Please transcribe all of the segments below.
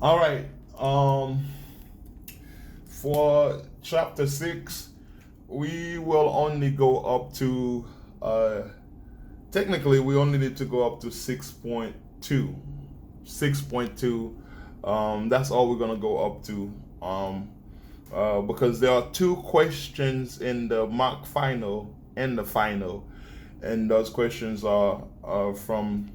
All right. For chapter 6, we will only go up to, technically, we only need to go up to 6.2. 6.2. That's all we're going to go up to. Because there are two questions in the mock final and the final, and those questions are from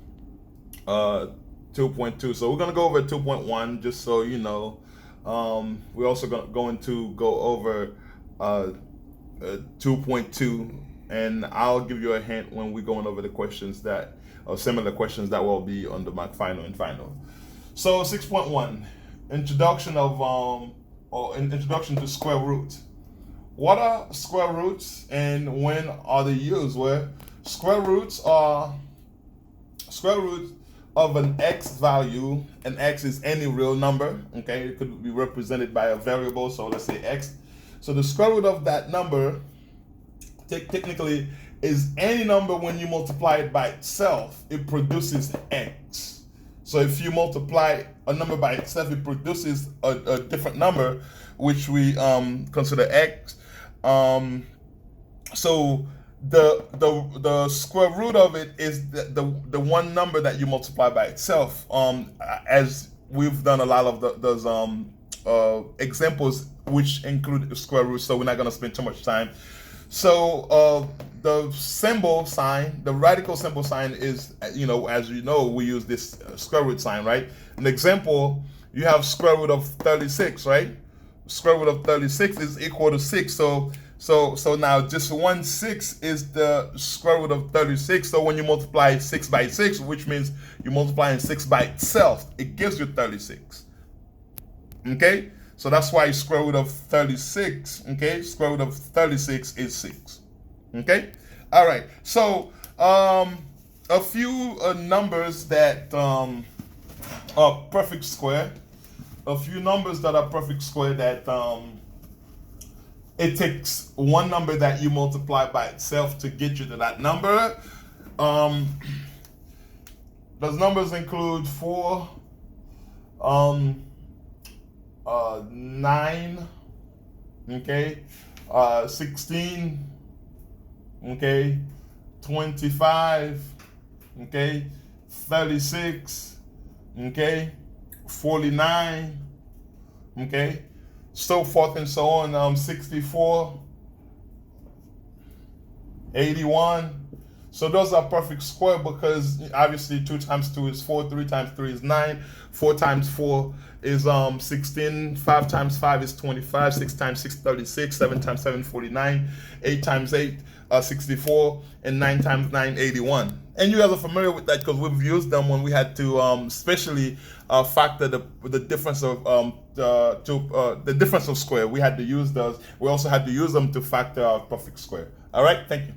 2.2. So we're going to go over 2.1 just so you know. We're also going to go over 2.2, and I'll give you a hint when we're going over the questions that are similar questions that will be on the mock final and final. So 6.1, introduction of or introduction to square root. What are square roots and when are they used? Well, square roots of an x value, and x is any real number, okay? It could be represented by a variable, so let's say x. So the square root of that number technically is any number when you multiply it by itself, it produces x. So if you multiply a number by itself, it produces a different number, which we consider x. So the square root of it is the one number that you multiply by itself. As we've done a lot of those examples which include square roots, so we're not going to spend too much time. So the symbol sign, the radical symbol sign is, as you know, we use this square root sign, right? An example, you have square root of 36, right? Square root of 36 is equal to 6. So now just 1/6 is the square root of 36. So when you multiply 6 by 6, which means you're multiplying 6 by itself, it gives you 36. Okay? So that's why square root of 36, okay? Square root of 36 is 6. Okay? All right. So a few numbers that are perfect square. A few numbers that are perfect square that it takes one number that you multiply by itself to get you to that number. Those numbers include 4, 9, okay, 16, okay, 25, okay, 36, okay, 49, okay, so forth and so on. 64, 81. So those are perfect square because obviously 2 times 2 is 4, 3 times 3 is 9, 4 times 4 is 16, 5 times 5 is 25, 6 times 6 36, 7 times 7 49, 8 times 8 64, and 9 times 9 81. And you guys are familiar with that because we've used them when we had to especially factor the difference of the difference of square. We had to use those. We also had to use them to factor our perfect square. All right, thank you.